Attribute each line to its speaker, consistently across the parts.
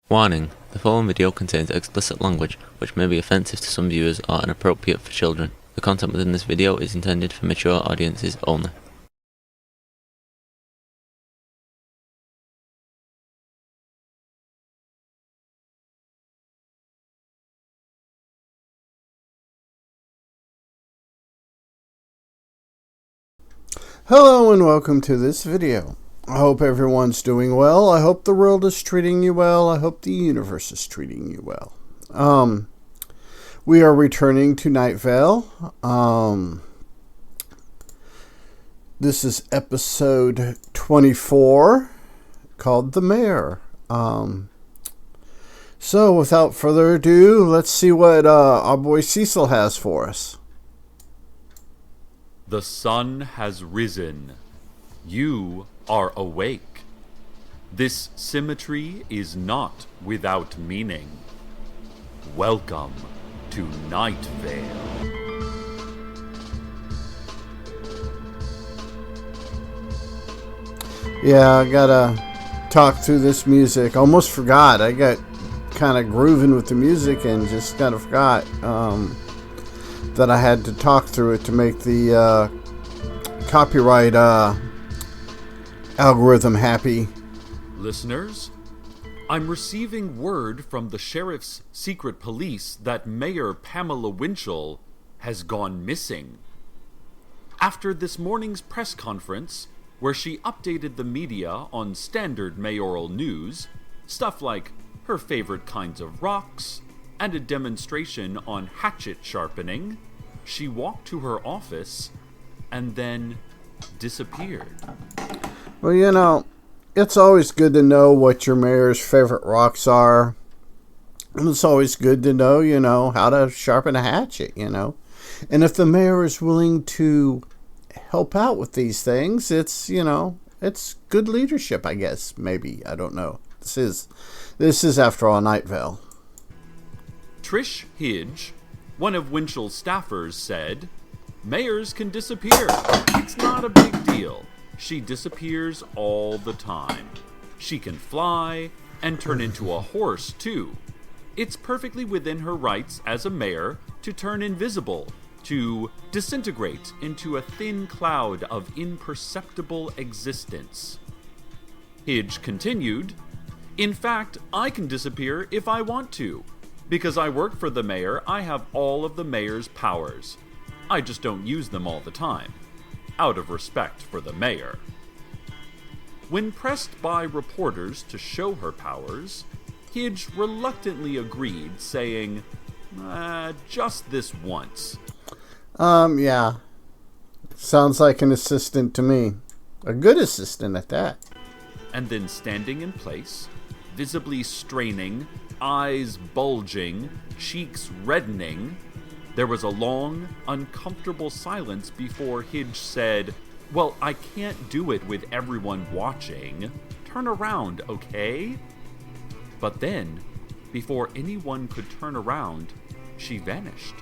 Speaker 1: Warning: the following video contains explicit language which may be offensive to some viewers or inappropriate for children. The content within this video is intended for mature audiences only.
Speaker 2: Hello and welcome to this video. I hope everyone's doing well. I hope the world is treating you well. I hope the universe is treating you well. We are returning to Night Vale. This is episode 24 called The Mayor. So without further ado, let's see what our boy Cecil has for us.
Speaker 3: The sun has risen. You are awake. This symmetry is not without meaning. Welcome to Night Vale.
Speaker 2: Yeah, I gotta talk through this music. Almost forgot. I got kind of grooving with the music and just kind of forgot that I had to talk through it to make the copyright algorithm happy.
Speaker 3: Listeners, I'm receiving word from the sheriff's secret police that Mayor Pamela Winchell has gone missing. After this morning's press conference, where she updated the media on standard mayoral news, stuff like her favorite kinds of rocks, and a demonstration on hatchet sharpening, she walked to her office and then disappeared.
Speaker 2: Well, you know, it's always good to know what your mayor's favorite rocks are. And it's always good to know, how to sharpen a hatchet, And if the mayor is willing to help out with these things, it's good leadership, I guess. Maybe. I don't know. This is after all Night Vale.
Speaker 3: Trish Hidge, one of Winchell's staffers, said, "Mayors can disappear. It's not a big deal. She disappears all the time. She can fly and turn into a horse, too. It's perfectly within her rights as a mayor to turn invisible, to disintegrate into a thin cloud of imperceptible existence." Hidge continued, "In fact, I can disappear if I want to. Because I work for the mayor, I have all of the mayor's powers. I just don't use them all the time, out of respect for the mayor." When pressed by reporters to show her powers, Hidge reluctantly agreed, saying, "Just this once."
Speaker 2: Yeah. Sounds like an assistant to me. A good assistant at that.
Speaker 3: And then standing in place, visibly straining, eyes bulging, cheeks reddening, there was a long, uncomfortable silence before Hidge said, "Well, I can't do it with everyone watching. Turn around, okay?" But then, before anyone could turn around, she vanished,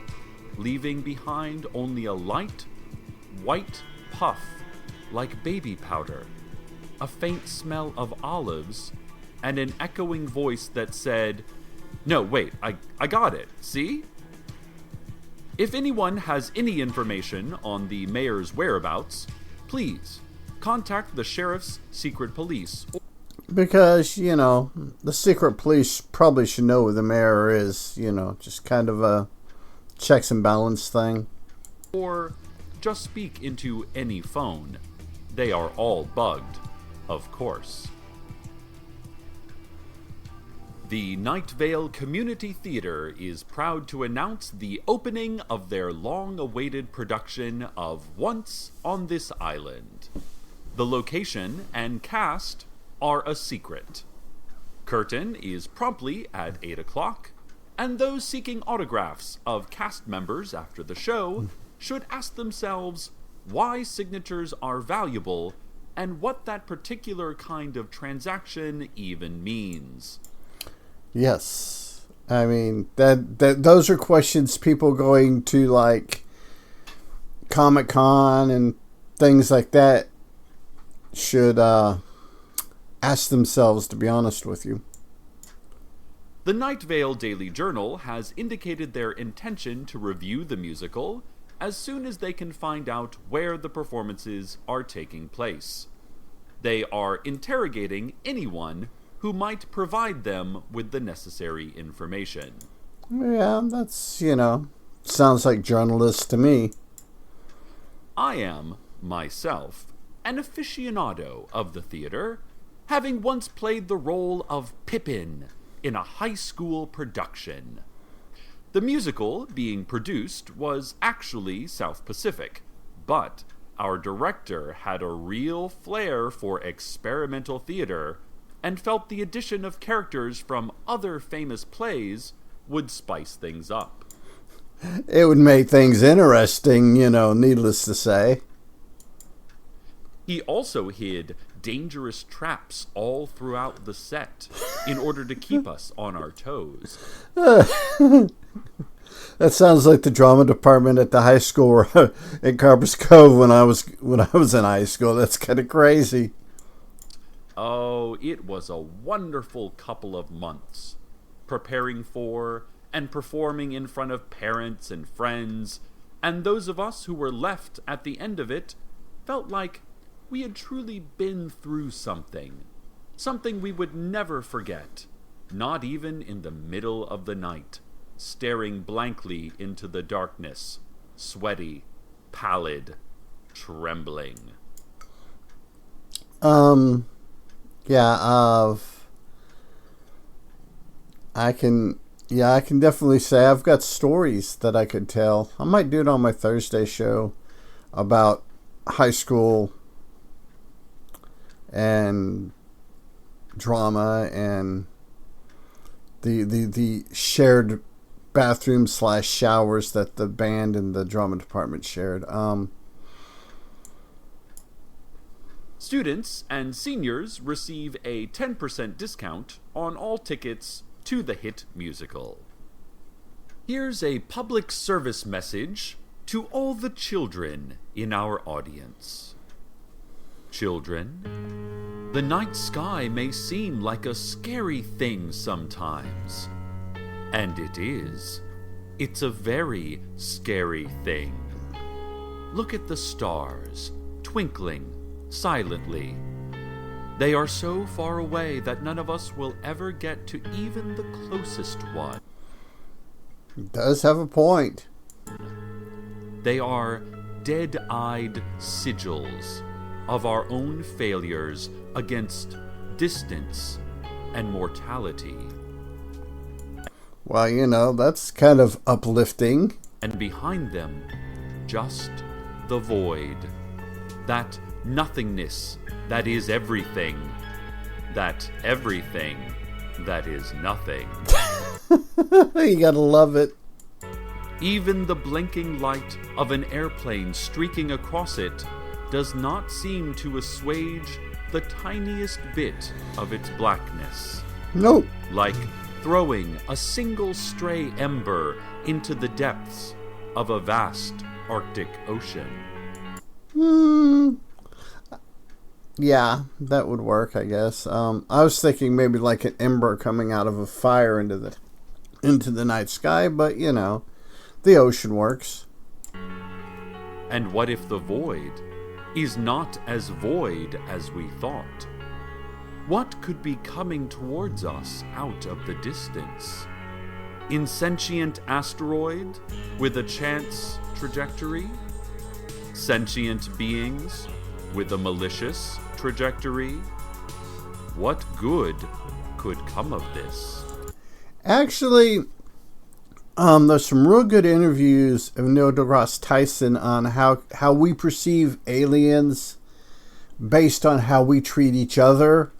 Speaker 3: leaving behind only a light, white puff like baby powder, a faint smell of olives, and an echoing voice that said, "No, wait, I got it, see?" If anyone has any information on the mayor's whereabouts, please contact the sheriff's secret police.
Speaker 2: Because, the secret police probably should know where the mayor is, just kind of a checks and balance thing.
Speaker 3: Or just speak into any phone. They are all bugged, of course. The Night Vale Community Theater is proud to announce the opening of their long-awaited production of Once on This Island. The location and cast are a secret. Curtain is promptly at 8 o'clock, and those seeking autographs of cast members after the show should ask themselves why signatures are valuable and what that particular kind of transaction even means.
Speaker 2: Yes. I mean, that those are questions people going to, like, Comic-Con and things like that should ask themselves, to be honest with you.
Speaker 3: The Night Vale Daily Journal has indicated their intention to review the musical as soon as they can find out where the performances are taking place. They are interrogating anyone who might provide them with the necessary information.
Speaker 2: Yeah, that's, sounds like journalists to me.
Speaker 3: I am, myself, an aficionado of the theater, having once played the role of Pippin in a high school production. The musical being produced was actually South Pacific, but our director had a real flair for experimental theater and felt the addition of characters from other famous plays would spice things up.
Speaker 2: It would make things interesting, needless to say.
Speaker 3: He also hid dangerous traps all throughout the set in order to keep us on our toes.
Speaker 2: That sounds like the drama department at the high school in Carpus Cove when I was in high school. That's kind of crazy.
Speaker 3: Oh, it was a wonderful couple of months, preparing for and performing in front of parents and friends, and those of us who were left at the end of it felt like we had truly been through something we would never forget, not even in the middle of the night, staring blankly into the darkness, sweaty, pallid, trembling.
Speaker 2: I can definitely say I've got stories that I could tell. I might do it on my Thursday show about high school and drama and the shared bathroom / showers that the band and the drama department shared.
Speaker 3: Students and seniors receive a 10% discount on all tickets to the hit musical. Here's a public service message to all the children in our audience. Children, the night sky may seem like a scary thing sometimes. And it is. It's a very scary thing. Look at the stars, twinkling silently. They are so far away that none of us will ever get to even the closest one.
Speaker 2: It does have a point.
Speaker 3: They are dead-eyed sigils of our own failures against distance and mortality.
Speaker 2: Well, that's kind of uplifting.
Speaker 3: And behind them, just the void. That nothingness that is everything. That everything that is nothing.
Speaker 2: You gotta love it.
Speaker 3: Even the blinking light of an airplane streaking across it does not seem to assuage the tiniest bit of its blackness.
Speaker 2: Nope.
Speaker 3: Like throwing a single stray ember into the depths of a vast Arctic Ocean.
Speaker 2: Yeah, that would work, I guess. I was thinking maybe like an ember coming out of a fire into the night sky, but the ocean works.
Speaker 3: And what if the void is not as void as we thought? What could be coming towards us out of the distance? Insentient asteroid with a chance trajectory? Sentient beings with a malicious trajectory? What good could come of this?
Speaker 2: Actually, there's some real good interviews of Neil deGrasse Tyson on how we perceive aliens based on how we treat each other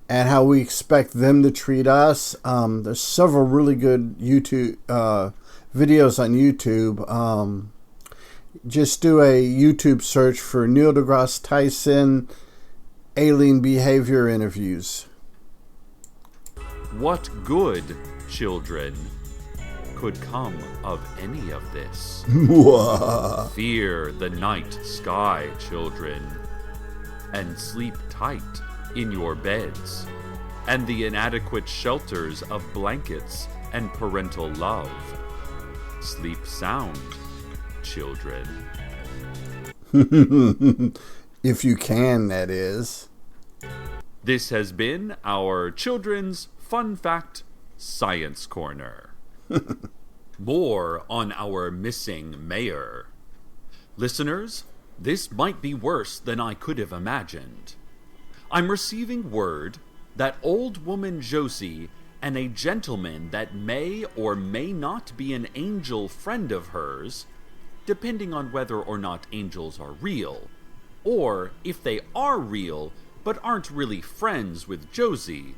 Speaker 2: and how we expect them to treat us. There's several really good YouTube videos on YouTube. Just do a YouTube search for Neil deGrasse Tyson alien behavior interviews.
Speaker 3: What good, children, could come of any of this? Fear the night sky, children, and sleep tight in your beds and the inadequate shelters of blankets and parental love. Sleep sound, children.
Speaker 2: If you can, that is.
Speaker 3: This has been our Children's Fun Fact Science Corner. More on our missing mayor. Listeners, this might be worse than I could have imagined. I'm receiving word that old woman Josie and a gentleman that may or may not be an angel friend of hers, depending on whether or not angels are real, or if they are real but aren't really friends with Josie,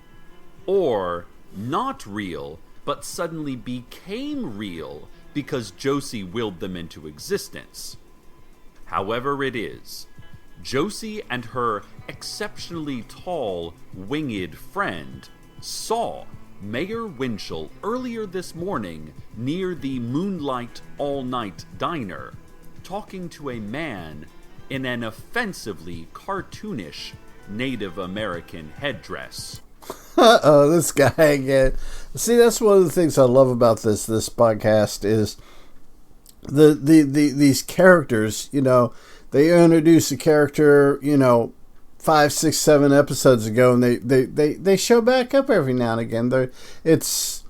Speaker 3: or not real but suddenly became real because Josie willed them into existence. However it is, Josie and her exceptionally tall, winged friend saw Mayor Winchell earlier this morning near the Moonlight All-Night Diner, talking to a man in an offensively cartoonish Native American headdress.
Speaker 2: Uh-oh, this guy again. See, that's one of the things I love about this podcast is these characters, you know, they introduce a character, you know, 5, 6, 7 episodes ago, and they show back up every now and again. It's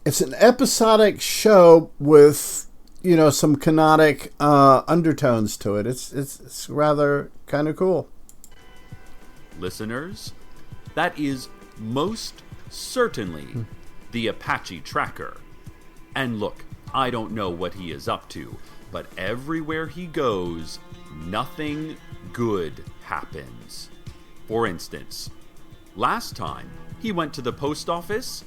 Speaker 2: an episodic show with, you know, some canonic undertones to it. It's rather kind of cool.
Speaker 3: Listeners, that is most certainly the Apache Tracker. And look, I don't know what he is up to, but everywhere he goes, nothing good happens. For instance, last time he went to the post office,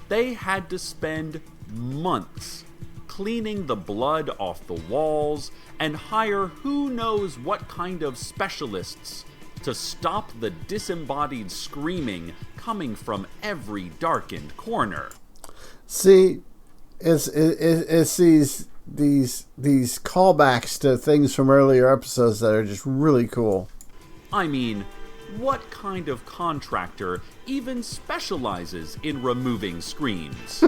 Speaker 3: they had to spend months cleaning the blood off the walls and hire who knows what kind of specialists to stop the disembodied screaming coming from every darkened corner.
Speaker 2: See, it's these callbacks to things from earlier episodes that are just really cool.
Speaker 3: I mean, what kind of contractor even specializes in removing screams?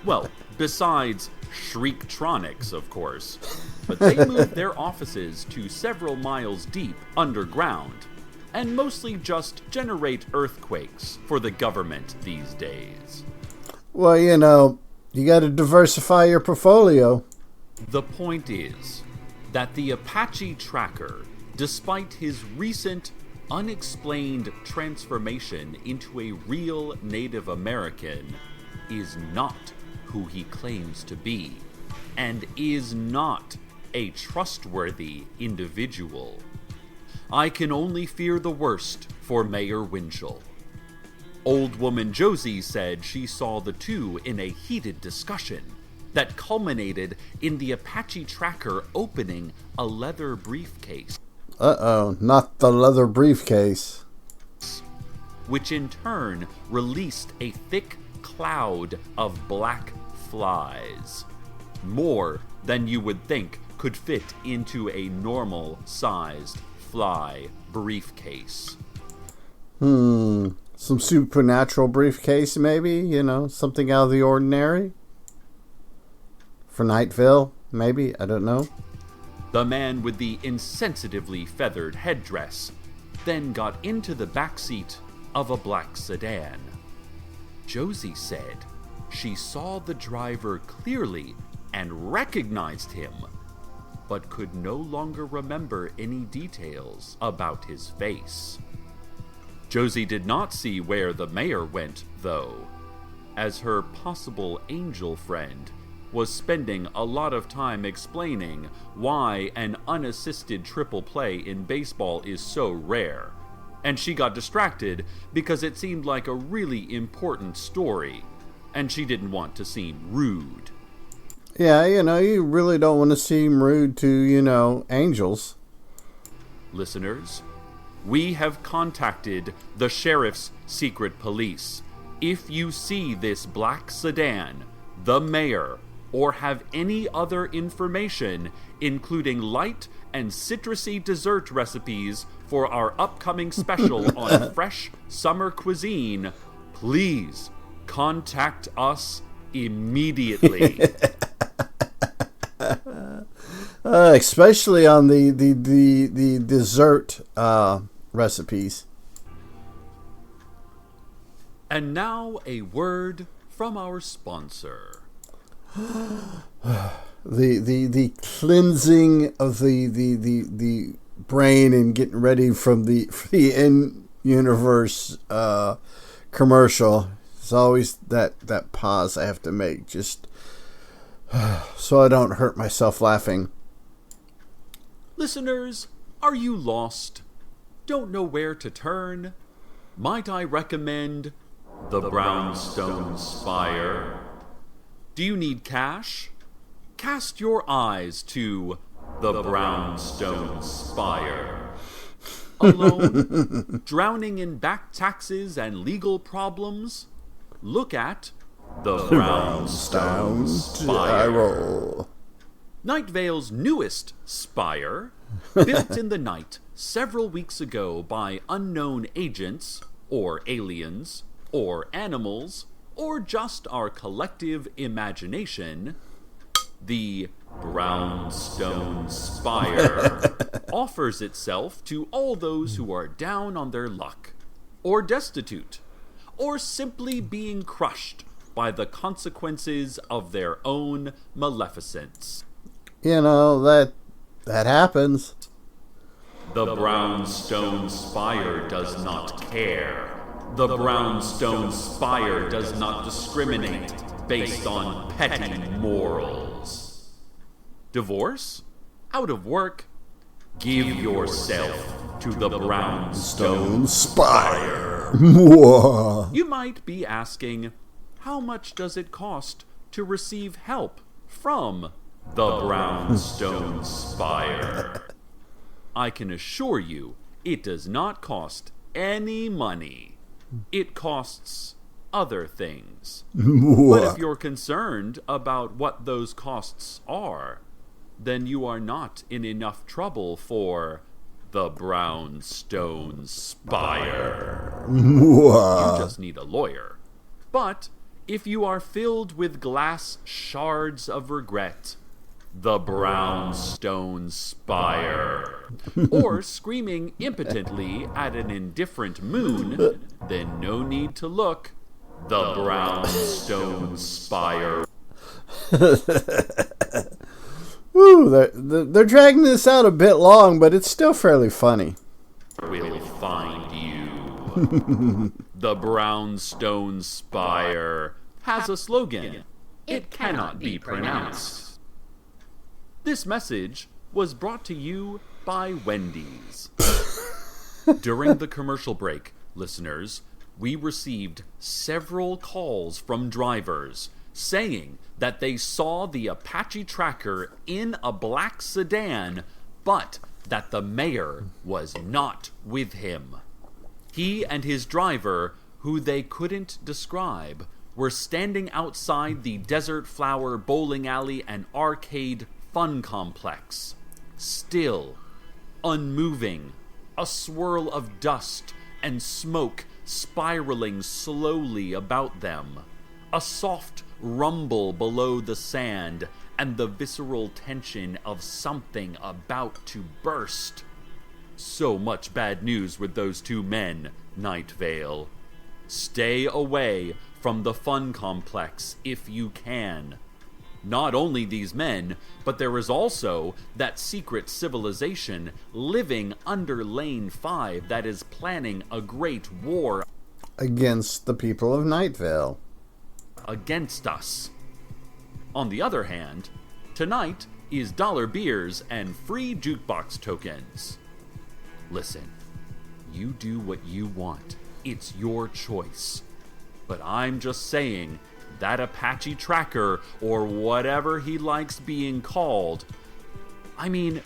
Speaker 3: Well, besides Shriektronics, of course. But they moved their offices to several miles deep underground, and mostly just generate earthquakes for the government these days.
Speaker 2: Well, you know, you got to diversify your portfolio.
Speaker 3: The point is that the Apache Tracker, despite his recent unexplained transformation into a real Native American, is not who he claims to be, and is not a trustworthy individual. I can only fear the worst for Mayor Winchell. Old woman Josie said she saw the two in a heated discussion that culminated in the Apache Tracker opening a leather briefcase.
Speaker 2: Uh-oh, not the leather briefcase.
Speaker 3: Which in turn released a thick cloud of black flies. More than you would think could fit into a normal-sized fly briefcase.
Speaker 2: Some supernatural briefcase, maybe? You know, something out of the ordinary? For Nightville, maybe? I don't know.
Speaker 3: The man with the insensitively feathered headdress then got into the backseat of a black sedan. Josie said she saw the driver clearly and recognized him, but could no longer remember any details about his face. Josie did not see where the mayor went, though, as her possible angel friend was spending a lot of time explaining why an unassisted triple play in baseball is so rare, and she got distracted because it seemed like a really important story, and she didn't want to seem rude.
Speaker 2: Yeah, you know, you really don't want to seem rude to, you know, angels.
Speaker 3: Listeners, we have contacted the sheriff's secret police. If you see this black sedan, the mayor, or have any other information, including light and citrusy dessert recipes for our upcoming special on fresh summer cuisine, please contact us immediately.
Speaker 2: Especially on the dessert recipes.
Speaker 3: And now a word from our sponsor.
Speaker 2: The cleansing of the brain and getting ready for the in-universe commercial. It's always that pause I have to make, just so I don't hurt myself laughing.
Speaker 3: Listeners, are you lost? Don't know where to turn? Might I recommend the Brownstone Spire? Do you need cash? Cast your eyes to the Brownstone Spire. Alone? Drowning in back taxes and legal problems? Look at the Brownstone Spire. Night Vale's newest spire, built in the night several weeks ago by unknown agents, or aliens, or animals, or just our collective imagination, the Brownstone Spire offers itself to all those who are down on their luck, or destitute, or simply being crushed by the consequences of their own maleficence.
Speaker 2: You know, that happens.
Speaker 3: The Brownstone Spire does not care. The Brownstone Spire does not discriminate based on petty morals. Divorce? Out of work? Give yourself to the Brownstone Spire. You might be asking, how much does it cost to receive help from the Brownstone Spire? I can assure you, it does not cost any money. It costs other things. But if you're concerned about what those costs are, then you are not in enough trouble for the Brownstone Spire. You just need a lawyer. But if you are filled with glass shards of regret, the Brownstone Spire, or screaming impotently at an indifferent moon, then no need to look. The Brownstone Spire.
Speaker 2: Woo, they're dragging this out a bit long, but it's still fairly funny.
Speaker 3: Will find you. The Brownstone Spire has a slogan. It cannot be pronounced. This message was brought to you by Wendy's. During the commercial break, listeners, we received several calls from drivers saying that they saw the Apache Tracker in a black sedan, but that the mayor was not with him. He and his driver, who they couldn't describe, were standing outside the Desert Flower Bowling Alley and Arcade Fun Complex, still, unmoving, a swirl of dust and smoke spiraling slowly about them, a soft rumble below the sand, and the visceral tension of something about to burst. So much bad news with those two men, Night Vale. Stay away from the fun complex if you can. Not only these men, but there is also that secret civilization living under Lane 5 that is planning a great war
Speaker 2: against the people of Night Vale.
Speaker 3: Against us. On the other hand, tonight is dollar beers and free jukebox tokens. Listen, you do what you want. It's your choice. But I'm just saying, that Apache Tracker, or whatever he likes being called, I mean,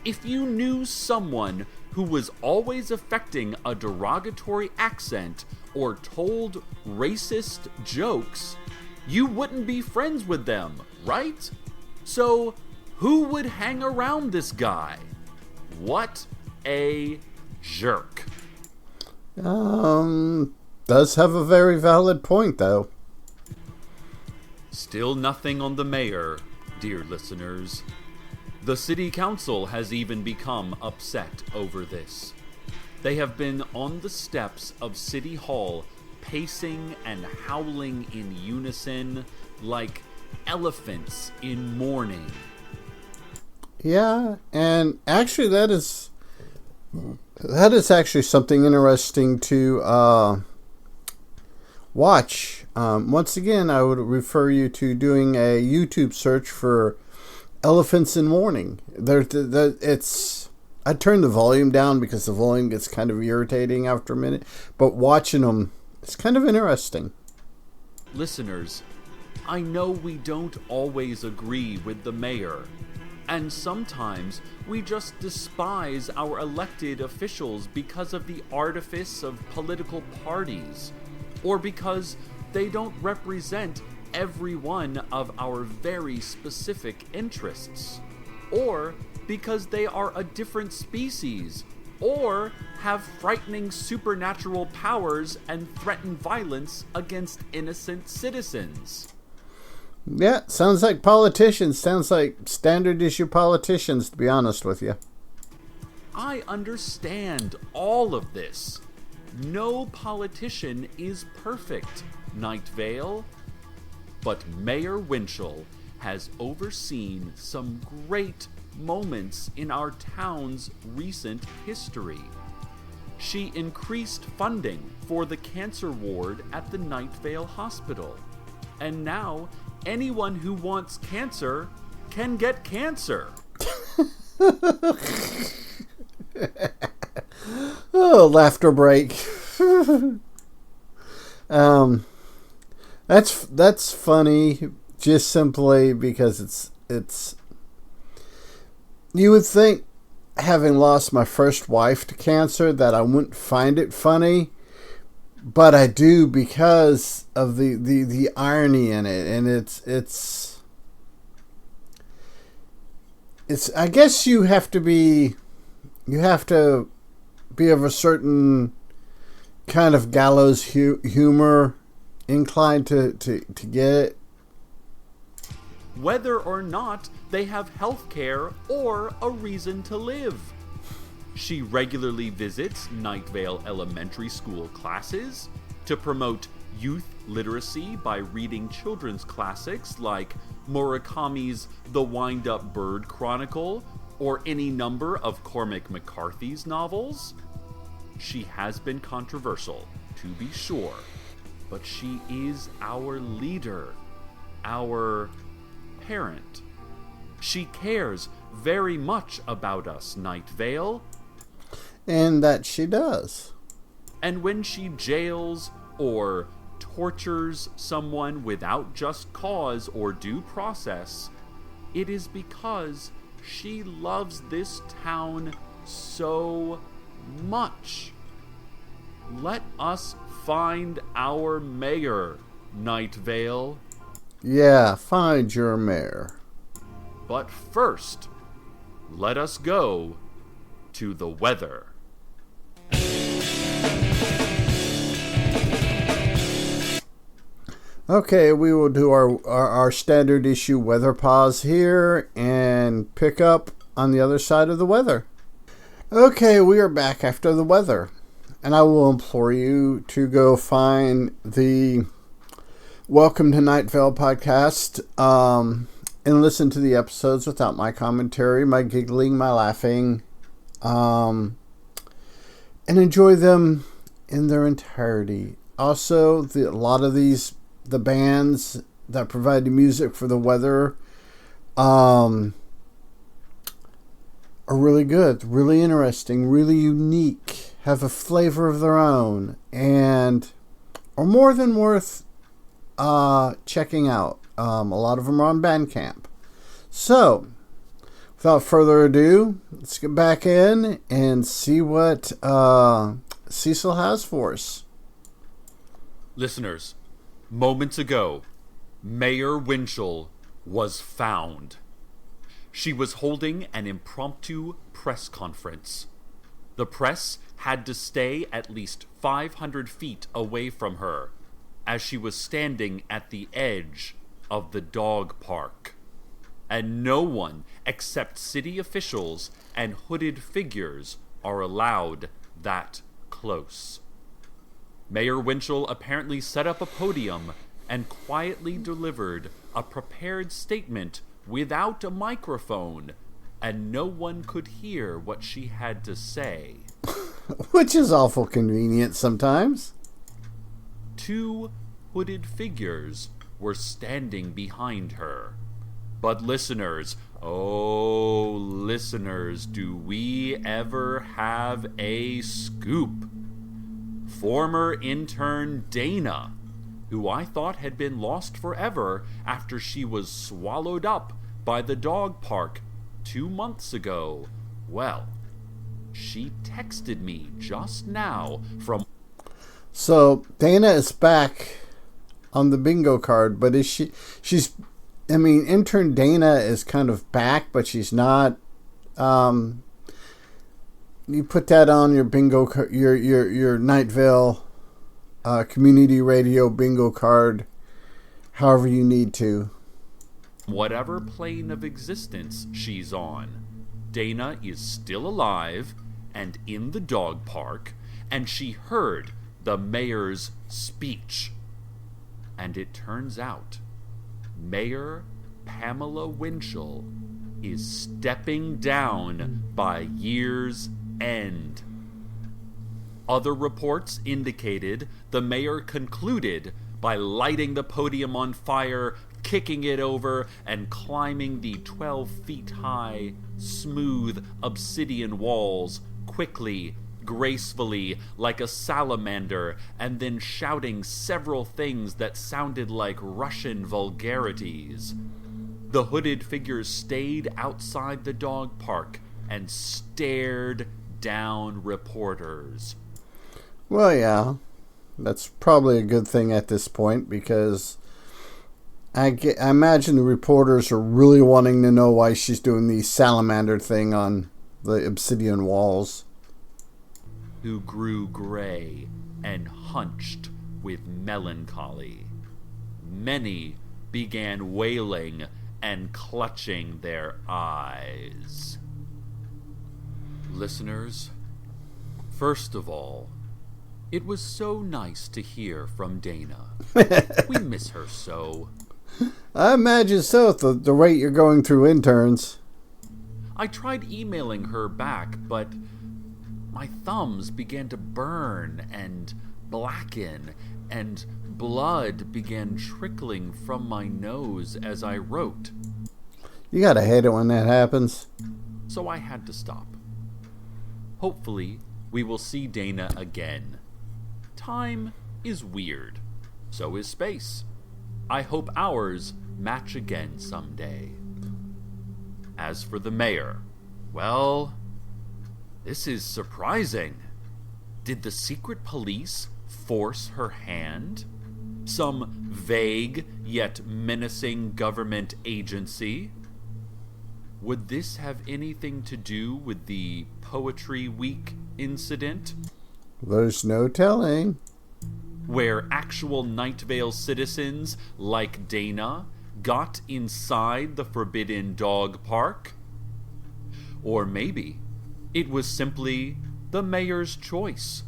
Speaker 3: if you knew someone who was always affecting a derogatory accent or told racist jokes, you wouldn't be friends with them, right? So, who would hang around this guy? What a jerk.
Speaker 2: does have a very valid point, though.
Speaker 3: Still nothing on the mayor, dear listeners. The city council has even become upset over this. They have been on the steps of City Hall, pacing and howling in unison like elephants in mourning.
Speaker 2: Yeah, and actually that is actually something interesting to watch. Once again, I would refer you to doing a YouTube search for elephants in mourning. I turned the volume down because the volume gets kind of irritating after a minute, but watching them, it's kind of interesting.
Speaker 3: Listeners, I know we don't always agree with the mayor, and sometimes we just despise our elected officials because of the artifice of political parties, or because they don't represent every one of our very specific interests, or because they are a different species, or have frightening supernatural powers and threaten violence against innocent citizens.
Speaker 2: Yeah, sounds like politicians. Sounds like standard issue politicians, to be honest with you.
Speaker 3: I understand all of this. No politician is perfect, Night Vale. But Mayor Winchell has overseen some great moments in our town's recent history. She increased funding for the cancer ward at the Night Vale Hospital. And now, anyone who wants cancer can get cancer.
Speaker 2: Oh, laughter break. That's funny, just simply because it's. You would think, having lost my first wife to cancer, that I wouldn't find it funny, but I do because of the irony in it, and it's. I guess you have to be of a certain kind of gallows humor inclined to get it.
Speaker 3: Whether or not they have health care or a reason to live. She regularly visits Night Vale Elementary School classes to promote youth literacy by reading children's classics like Murakami's The Wind-Up Bird Chronicle or any number of Cormac McCarthy's novels. She has been controversial, to be sure, but she is our leader, our parent. She cares very much about us, Night Vale.
Speaker 2: And that she does.
Speaker 3: And when she jails or tortures someone without just cause or due process, it is because she loves this town so much. Let us find our mayor, Night Vale.
Speaker 2: Yeah, find your mayor.
Speaker 3: But first, let us go to the weather.
Speaker 2: Okay, we will do our standard issue weather pause here and pick up on the other side of the weather. Okay, we are back after the weather. And I will implore you to go find the Welcome to Night Vale podcast and listen to the episodes without my commentary, my giggling, my laughing, and enjoy them in their entirety. Also, a lot of the bands that provide the music for the weather are really good, really interesting, really unique, have a flavor of their own, and are more than worth checking out. A lot of them are on Bandcamp. So, without further ado, let's get back in and see what Cecil has for us.
Speaker 3: Listeners, moments ago, Mayor Winchell was found. She was holding an impromptu press conference. The press had to stay at least 500 feet away from her as she was standing at the edge of the dog park. And no one except city officials and hooded figures are allowed that close. Mayor Winchell apparently set up a podium and quietly delivered a prepared statement without a microphone, and no one could hear what she had to say.
Speaker 2: Which is awful convenient sometimes.
Speaker 3: 2 hooded figures were standing behind her. But listeners, oh listeners, do we ever have a scoop? Former intern Dana, who I thought had been lost forever after she was swallowed up by the dog park 2 months ago. Well, she texted me just now from...
Speaker 2: So, Dana is back on the bingo card, but intern Dana is kind of back, but she's not. You put that on your bingo, your Night Vale community radio bingo card, however you need to.
Speaker 3: Whatever plane of existence she's on, Dana is still alive and in the dog park, and she heard the mayor's speech. And it turns out Mayor Pamela Winchell is stepping down by year's end. Other reports indicated the mayor concluded by lighting the podium on fire, kicking it over, and climbing the 12 feet high, smooth obsidian walls quickly, gracefully, like a salamander, and then shouting several things that sounded like Russian vulgarities. The hooded figures stayed outside the dog park and stared down reporters.
Speaker 2: Well, yeah, that's probably a good thing at this point, because I imagine the reporters are really wanting to know why she's doing the salamander thing on the obsidian walls.
Speaker 3: Who grew gray and hunched with melancholy. Many began wailing and clutching their eyes. Listeners, first of all, it was so nice to hear from Dana. We miss her so.
Speaker 2: I imagine so, at the rate you're going through interns.
Speaker 3: I tried emailing her back, but my thumbs began to burn and blacken, and blood began trickling from my nose as I wrote.
Speaker 2: You gotta hate it when that happens.
Speaker 3: So I had to stop. Hopefully, we will see Dana again. Time is weird. So is space. I hope ours match again someday. As for the mayor, well, this is surprising. Did the secret police force her hand? Some vague yet menacing government agency? Would this have anything to do with the Poetry Week incident?
Speaker 2: There's no telling.
Speaker 3: Where actual Night Vale citizens, like Dana, got inside the forbidden dog park? Or maybe it was simply the mayor's choice.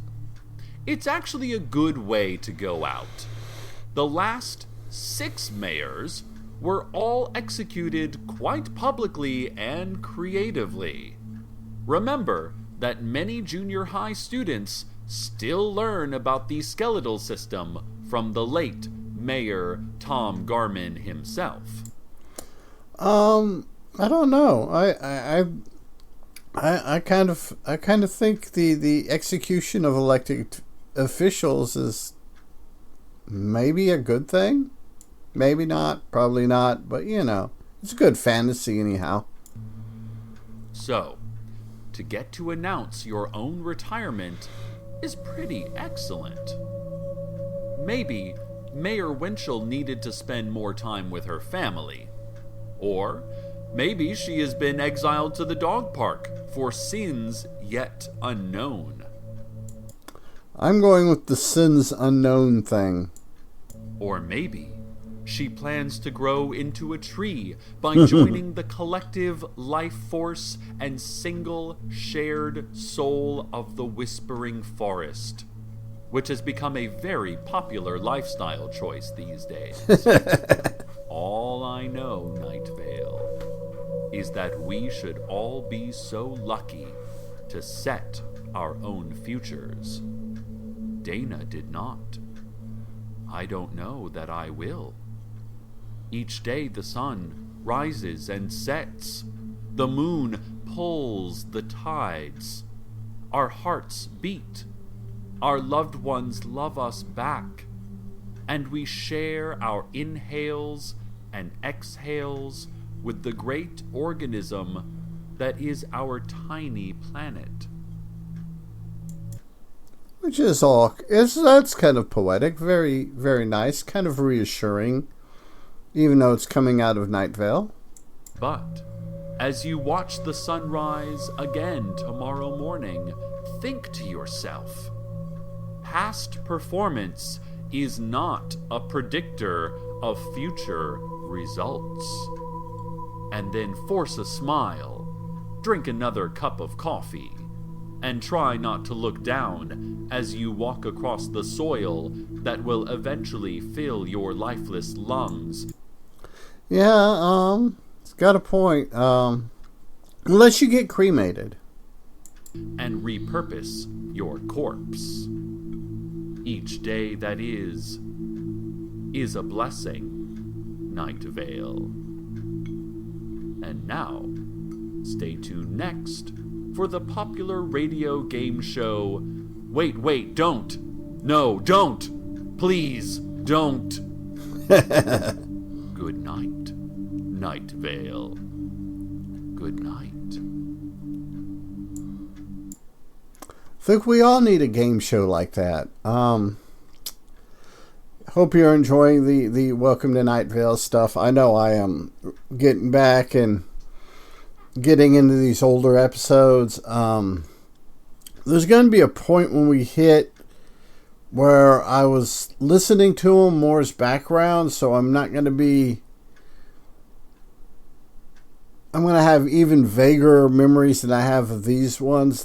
Speaker 3: It's actually a good way to go out. The last 6 mayors were all executed quite publicly and creatively. Remember that many junior high students still learn about the skeletal system from the late Mayor Tom Garman himself.
Speaker 2: I don't know. I kind of think the execution of elected officials is maybe a good thing. Maybe not, probably not, but it's good fantasy anyhow.
Speaker 3: So, to get to announce your own retirement is pretty excellent. Maybe Mayor Winchell needed to spend more time with her family. Or maybe she has been exiled to the dog park for sins yet unknown.
Speaker 2: I'm going with the sins unknown thing.
Speaker 3: Or maybe she plans to grow into a tree by joining the collective life force and single shared soul of the whispering forest, which has become a very popular lifestyle choice these days. All I know, Night Vale, is that we should all be so lucky to set our own futures. Dana did not. I don't know that I will. Each day the sun rises and sets. The moon pulls the tides. Our hearts beat. Our loved ones love us back. And we share our inhales and exhales with the great organism that is our tiny planet.
Speaker 2: Which is all, that's kind of poetic, very, very nice, kind of reassuring, even though it's coming out of Night Vale.
Speaker 3: But as you watch the sunrise again tomorrow morning, think to yourself, past performance is not a predictor of future results. And then force a smile, drink another cup of coffee, and try not to look down as you walk across the soil that will eventually fill your lifeless lungs.
Speaker 2: Yeah, it's got a point. Unless you get cremated.
Speaker 3: And repurpose your corpse. Each day that is a blessing, Night Vale. And now, stay tuned next for the popular radio game show. Wait, don't. No, don't. Please, don't. Good night, Night Vale. Good night.
Speaker 2: I think we all need a game show like that. Hope you're enjoying the Welcome to Night Vale stuff. I know I am getting back and getting into these older episodes. There's going to be a point when we hit where I was listening to them more as background, so I'm not going to be... I'm going to have even vaguer memories than I have of these ones.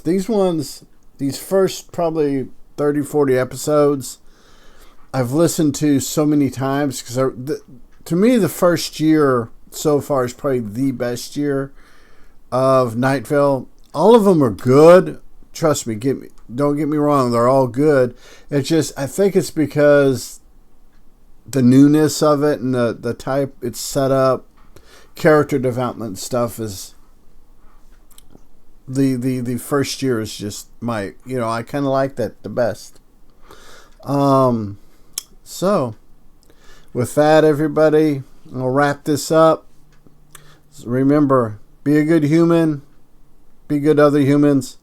Speaker 2: These first probably 30, 40 episodes, I've listened to so many times because to me, the first year so far is probably the best year of Night Vale. All of them are good. Trust me, don't get me wrong, they're all good. It's just, I think it's because the newness of it and the type it's set up, character development stuff is the first year is just I kind of like that the best. So with that, everybody, I'll wrap this up. So remember, be a good human, be good to other humans.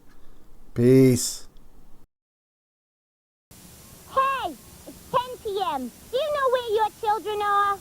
Speaker 2: Peace.
Speaker 4: Hey, it's 10 p.m. Do you know where your children are?